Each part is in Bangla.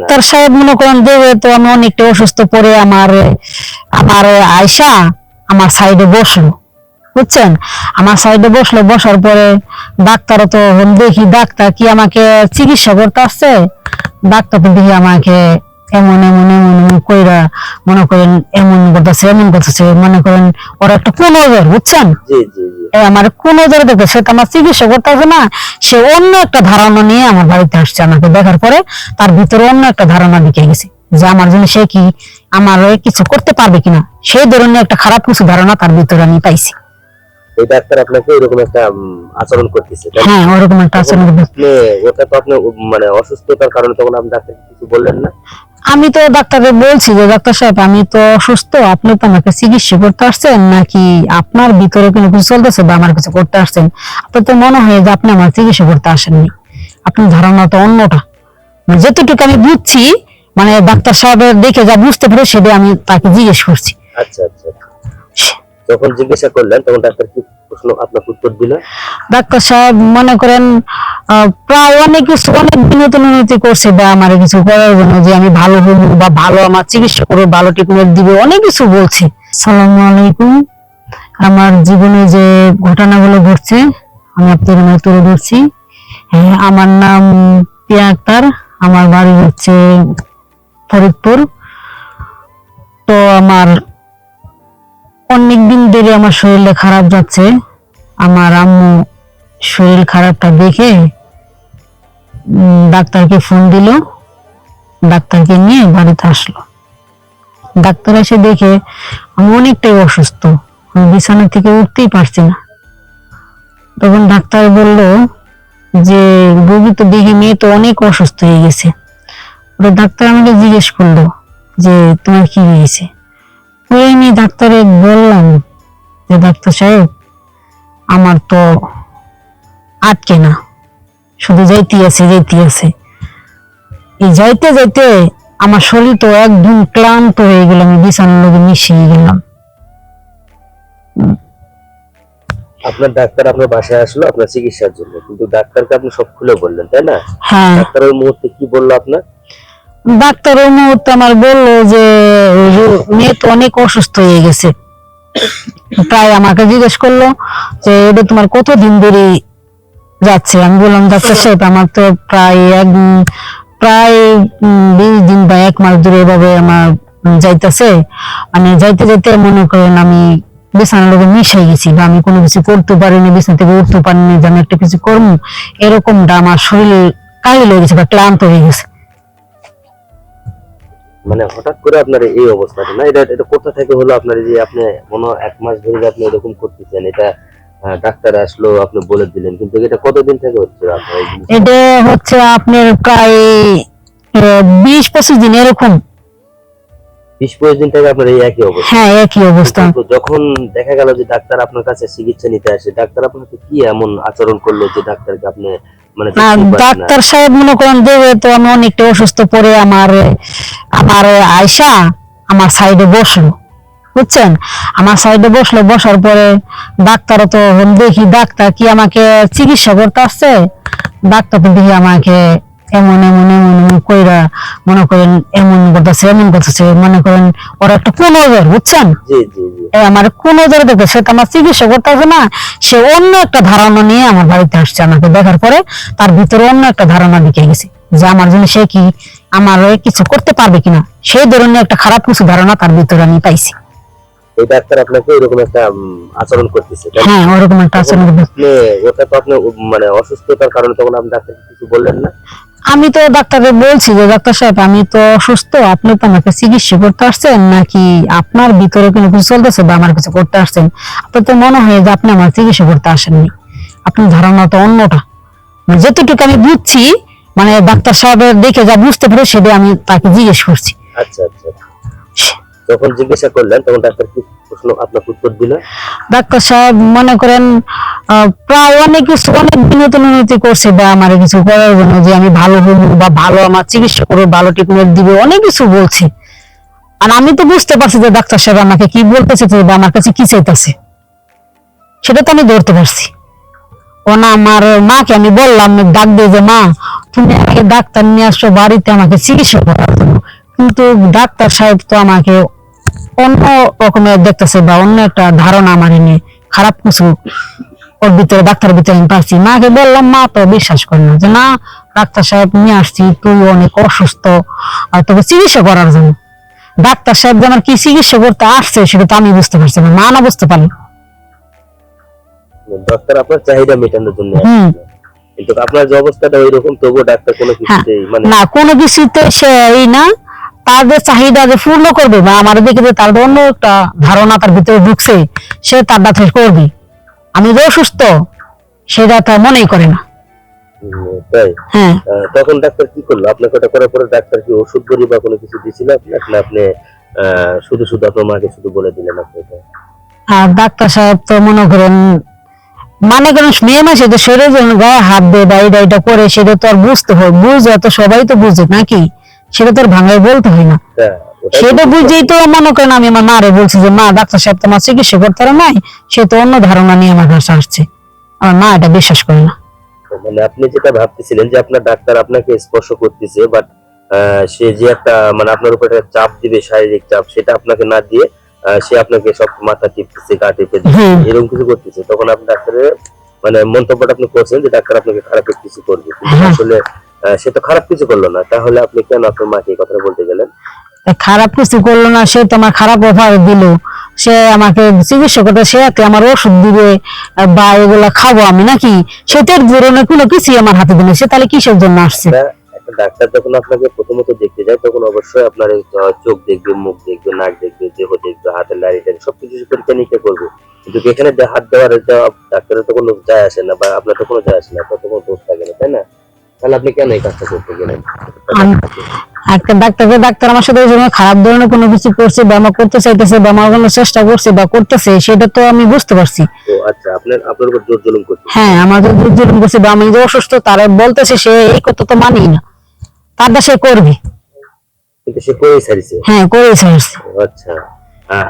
ডাক্তার সাহেব মনে করেন দেবে তো আমি অনেকটা অসুস্থ পরে আমার আমার আয়সা আমার সাইডে বসলো, বুঝছেন? আমার সাইডে বসলো, বসার পরে ডাক্তারও তো দেখি ডাক্তার কি আমাকে চিকিৎসা করতে আসছে, ডাক্তার তো দেখি আমাকে এমন এমন এমন এমন কইরা মনে করেন এমন করতেছে মনে করেন ওরা একটা কোন ওদের, বুঝছেন? আমার কোন ওদের দেখে সে তো আমার চিকিৎসা করতে আসবে না, সে অন্য একটা ধারণা নিয়ে আমার বাড়িতে আসছে। আমাকে দেখার পরে তার ভিতরে অন্য একটা ধারণা ঢুকে গেছে যে আমার জন্য সে কি আমার কিছু করতে পারবে কিনা, সেই ধরনের একটা খারাপ কিছু ধারণা তার ভিতরে আমি পাইছি। এই ডাক্তার আপনাকে এরকম একটা আচরণ করতেছে? হ্যাঁ, ওরকম একটা আচরণ করতেছে। ওটা তো আপনি মানে অসুস্থতার কারণে তখন আপনি ডাক্তারকে কিছু বললেন না? আমি তো ডাক্তারকে বলছি যে ডাক্তার সাহেব আমি তো অসুস্থ, আপনি তো আমাকে চিকিৎসা করতে আসছেন নাকি আপনার ভিতরে কোনো কিছু চলতেছে বা আমার কিছু করতে আসছেন? আপনার তো মনে হয় যে আপনি আমার চিকিৎসা করতে আসেননি, আপনার ধারণা তো অন্যটা। যেটুকু আমি বুঝছি মানে ডাক্তার সাহেবের দেখে যা বুঝতে পারে সেটা আমি তাকে জিজ্ঞেস করছি। আচ্ছা আচ্ছা, যখন জিজ্ঞাসা করলেন তখন ডাক্তার কি প্রশ্ন আপনাকে উত্তর দিল? ডাক্তার সাহেব মনে করেন প্রায় অনেক কিছু অনেক বিনতি করছে বা আমার কিছু করার জন্য যে আমি ভালো হবো বা ভালো আমার চিকিৎসা করবো, ভালো ট্রিটমেন্ট দিবে, অনেক কিছু বলছে। আসসালামু আলাইকুম। আমার জীবনে যে ঘটনাগুলো ঘটছে আমি আপনাদের তুলে ধরছি। আমার নাম পিয়া আক্তার, আমার বাড়ি হচ্ছে ফরিদপুর। তো আমার অনেকদিন ধরে আমার শরীরটা খারাপ যাচ্ছে। আমার আম্মু শরীর খারাপটা দেখে ডাক্তারকে ফোন দিল, ডাক্তারকে নিয়ে বাড়িতে আসলো। ডাক্তার এসে দেখে আমি অনেকটাই অসুস্থ, আমি বিছানা থেকে উঠতেই পারছি না। তখন ডাক্তার বলল যে রোগী তো দেখে মেয়ে তো অনেক অসুস্থ হয়ে গেছে। ওটা ডাক্তার আমাকে জিজ্ঞেস করলো যে তোমার কি হয়েছে। আমি ডাক্তারে বললাম যে ডাক্তার সাহেব আমার তো আটকে না, শুধু যাইতে আছে এই যাইতে যাইতে আমার শরীর তো একদম ক্লান্ত হয়ে গেল, আমি বিছানার লোকে মিশিয়ে গেলাম। আপনার ডাক্তার আপনার বাসায় আসলো আপনার চিকিৎসার জন্য, কিন্তু ডাক্তারকে আপনি সব খুলে বললেন, তাই না? হ্যাঁ। ডাক্তার ওই মুহূর্তে কি বললো আপনার? ডাক্তার ওই মুহূর্তে আমার বললো যে মেয়ে তো অনেক অসুস্থ হয়ে গেছে। প্রায় আমাকে জিজ্ঞেস করলো যে এটা তোমার কতদিন ধরে যাচ্ছে। আমি বললাম ডাক্তার সাহেব আমার তো প্রায় 20 দিন বা 1 মাস ধরে এভাবে আমার যাইতেছে, মানে যাইতে যাইতে মনে করেন আমি বিছানার লোকে মিশে গেছি বা আমি কোনো কিছু করতে পারিনি, বিছানা থেকে উঠতে পারিনি যে আমি একটা কিছু করবো, এরকমটা আমার শরীর কাহিল হয়ে গেছে বা ক্লান্ত হয়ে গেছে। মানে হঠাৎ করে আপনার এই অবস্থাটা না, এটা কোথা থেকে হলো আপনার যে আপনি কোনো 1 মাস ধরে আপনি এরকম করতেছেন? এটা ডাক্তার আসলো আপনি বলে দিলেন, কিন্তু এটা কতদিন থেকে হচ্ছে আপনার? এটা হচ্ছে আপনার প্রায় 20-25 দিন এরকম। 20-25 দিন থেকে আপনার এই একই অবস্থা? হ্যাঁ, একই অবস্থা। যখন দেখা গেল যে ডাক্তার আপনার কাছে চিকিৎসা নিতে আসে, ডাক্তার আপনাকে কি এমন আচরণ করলো যে ডাক্তারকে আপনি মানে ডাক্তার সাহেব মনে করেন দেবে তো আমি অনেকটা অসুস্থ পরে আমার আয়সা আমার সাইডে বসলো, বুঝছেন? আমার সাইডে বসলো, বসার পরে ডাক্তারও তো দেখি ডাক্তার কি আমাকে চিকিৎসা করতে আসছে, ডাক্তার তো দেখি আমাকে এমন এমন এমন এমন কইরা মনে করেন এমন করতেছে মনে করেন ওরা একটা কোন ওদের, বুঝছেন? আমার কোন ওদের দেখে সে তো আমার চিকিৎসা করতে আসবে না, সে অন্য একটা ধারণা নিয়ে আমার বাড়িতে আসছে। আমাকে দেখার পরে তার ভিতরে অন্য একটা ধারণা ঢুকে গেছে যে আমার জন্য সে কি আমার কিছু করতে পারবে কিনা, সেই ধরনের একটা খারাপ কিছু ধারণা তার ভিতরে আমি পাইছি। এই ডাক্তার আপনাকে এরকম একটা আচরণ করতেছে? হ্যাঁ, ওরকম একটা আচরণ করতেছে। ওটা তো আপনি মানে অসুস্থতার কারণে তখন আপনি ডাক্তারকে কিছু বললেন না? আমি তো ডাক্তারকে বলছি যে ডাক্তার সাহেব আমি তো অসুস্থ, আপনি তো আমাকে চিকিৎসা করতে আসছেন নাকি আপনার ভিতরে কোনো কিছু চলতেছে বা আমার কিছু করতে আসছেন? আপনার তো মনে হয় যে আপনি আমার চিকিৎসা করতে আসেননি, আপনার ধারণা তো অন্যটা। যেটুকু আমি বুঝছি মানে ডাক্তার সাহেবের দেখে যা বুঝতে পারে সেটা আমি তাকে জিজ্ঞেস করছি। আচ্ছা আচ্ছা, যখন জিজ্ঞাসা করলেন তখন ডাক্তার কি প্রশ্ন আপনাকে উত্তর দিল? ডাক্তার সাহেব মনে করেন প্রায় অনেক কিছু অনেক বিনতি করছে বা আমার কিছু করার জন্য যে আমি ভালো হবো বা ভালো আমার চিকিৎসা করবো, ভালো ট্রিটমেন্ট দিবে, অনেক কিছু বলছে। আর আমি তো বুঝতে পারছি যে ডাক্তার সাহেব আমাকে কি বলতেছে বা আমার কাছে কি চাইতেছে, সেটা তো আমি ধরতে পারছি। ও না আমার মাকে আমি বললাম ডাক দিয়ে যে মা তুমি আমাকে ডাক্তার নিয়ে আসছো বাড়িতে আমাকে চিকিৎসা করার জন্য, কিন্তু ডাক্তার সাহেব তো আমাকে অন্য রকমের দেখতেছে বা অন্য একটা ধারণা আমার নিয়ে খারাপ কিছু ওর ভিতরে, ডাক্তার ভিতরে আমি পাচ্ছি। মাকে বললাম, মা তো বিশ্বাস করে না যে না ডাক্তার সাহেব নিয়ে আসছি, তুই অনেক অসুস্থ আর তোকে চিকিৎসা করার জন্য। ডাক্তার সাহেব যে আমার কি চিকিৎসা করতে আসছে সেটা তো আমি বুঝতে পারছি না, মা না বুঝতে পারলো। ডাক্তার আপনার চাহিদা মেটানোর জন্য হুম। আসছিল। কিন্তু আপনার যে অবস্থাটা ওইরকম, তবুও ডাক্তার কোনো হ্যাঁ, কিছুতেই মানে না কোনো কিছুতে সে এই না, তাদের চাহিদা যে পূর্ণ করবে বা আমার দিকে যে তার অন্য একটা ধারণা তার ভিতরে ঢুকছে, সে তার ডাক্তার করবে। আমি যে অসুস্থ সেটা তার মনেই করে না। তাই হ্যাঁ, তখন ডাক্তার কি করলো? আপনাকে ওটা করার পরে ডাক্তার কি ওষুধ বড়ি বা কোনো কিছু দিছিল আপনাকে, না আপনি শুধু শুধু আপনার মাকে শুধু বলে দিলেন আপনি এটা? আর ডাক্তার সাহেব তো মনে করেন মানে কেন মেয়ে মাসে তো শরীরের জন্য গায়ে হাত দেয় বা এটা করে, সেটা তো আর বুঝতে হয়, বুঝে তো সবাই তো বুঝে নাকি, সেটা তো আর ভাঙায় বলতে হয় না। তা ওটাই সেটা তো বুঝেই তো মনে করেন আমি আমার মারে বলছি যে মা ডাক্তার সাহেব তোমার চিকিৎসা করতে পারে নাই, সে তো অন্য ধারণা নিয়ে আমার কাছে আসছে। আমার মা এটা বিশ্বাস করে না। মানে আপনি যেটা ভাবতেছিলেন যে আপনার ডাক্তার আপনাকে স্পর্শ করতেছে, বাট সে যে একটা মানে আপনার উপর একটা চাপ দিবে, শারীরিক চাপ, সেটা আপনাকে না দিয়ে সে আপনাকে সব মাথা টিপতেছে, গা টিপে দিচ্ছে, হুম। এরকম কিছু করতেছে। তখন আপনি ডাক্তারের মানে মন্তব্যটা আপনি করছেন যে ডাক্তার আপনাকে খারাপ কিছু করবে, কিন্তু হ্যাঁ। আসলে সে তো খারাপ কিছু করলো না। তাহলে আপনি কেন আপনার মাকে এই কথাটা বলতে গেলেন? তা খারাপ কিছু করলো না, সে তো আমার খারাপ অফার দিল, সে আমাকে চিকিৎসা করতে, সে একটা আমার ওষুধ দিবে বা এগুলা খাবো আমি নাকি, সেটার ধরনের কোনো কিছুই আমার হাতে দিলে, সে তাহলে কিসের জন্য আসছে? একটা ডাক্তার যখন আপনাকে প্রথমত দেখতে যায়, তখন অবশ্যই আপনার এই চোখ দেখবে, মুখ দেখবে, নাক দেখবে, দেহ দেখবে, হাতের নাড়ি টাড়ি সবকিছু পরীক্ষা নিরীক্ষা করবে। কিন্তু এখানে হাত দেওয়ার এটা ডাক্তারের তো কোনো যায় আসে না, বা আপনার তো কোনো যায় আসে না, আপনার তো কোনো দোষ থাকে না, তাই না? তাহলে আপনি কেন এই কাজটা করতে গেলেন? আমি একটা ডাক্তার আমার সাথে ওই জন্য খারাপ ধরনের কোনো কিছু করছে বা আমার করতে চাইতেছে বা আমার কোনো চেষ্টা করছে বা করতেছে, সেটা তো আমি বুঝতে পারছি। তো আচ্ছা, আপনার উপর জোর জুলুম করছে। হ্যাঁ, আমাদের জুলুম করছে বা আমি যে অসুস্থ তারা বলতেছে, সে এই কথা তো মানেই না, তারটা সে করবে। কিন্তু সে করেই ছাড়িছে। হ্যাঁ, করেই ছাড়ছে। আচ্ছা,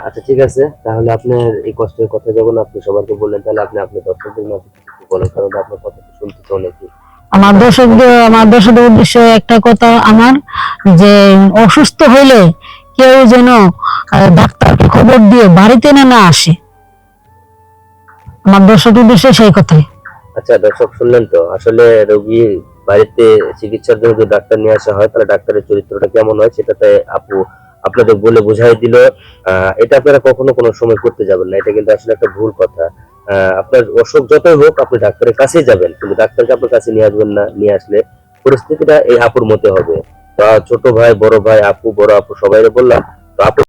আচ্ছা ঠিক আছে। তাহলে আপনার এই কষ্টের কথা যখন আপনি সবাইকে বললেন, তাহলে আপনি আপনার দর্শকদের মাঝে কিছু বলেন, কারণ আপনার কথা তো শুনতেছে অনেকে। আমার দর্শকদের উদ্দেশ্যে একটা কথা আমার, যে অসুস্থ হইলে কেউ যেন ডাক্তারকে খবর দিয়ে বাড়িতে না আসে। আমার দর্শকদের উদ্দেশ্যে সেই কথাই। আচ্ছা দর্শক, শুনলেন তো? আসলে রোগী বাড়িতে চিকিৎসার জন্য যদি ডাক্তার নিয়ে আসা হয়, তাহলে ডাক্তারের চরিত্রটা কেমন হয় সেটাতে আপু আপনাদের বলে বুঝাই দিল। এটা আপনারা কখনো কোনো সময় করতে যাবেন না, এটা কিন্তু আসলে একটা ভুল কথা। আপনার অসুখ যতই হোক আপনি ডাক্তারের কাছেই যাবেন, কিন্তু ডাক্তারকে আপনার কাছে নিয়ে আসবেন না। নিয়ে আসলে পরিস্থিতিটা এই আপুর মতে হবে। তো ছোট ভাই, বড় ভাই, আপু, বড় আপু সবাইরে বললাম। তো আপু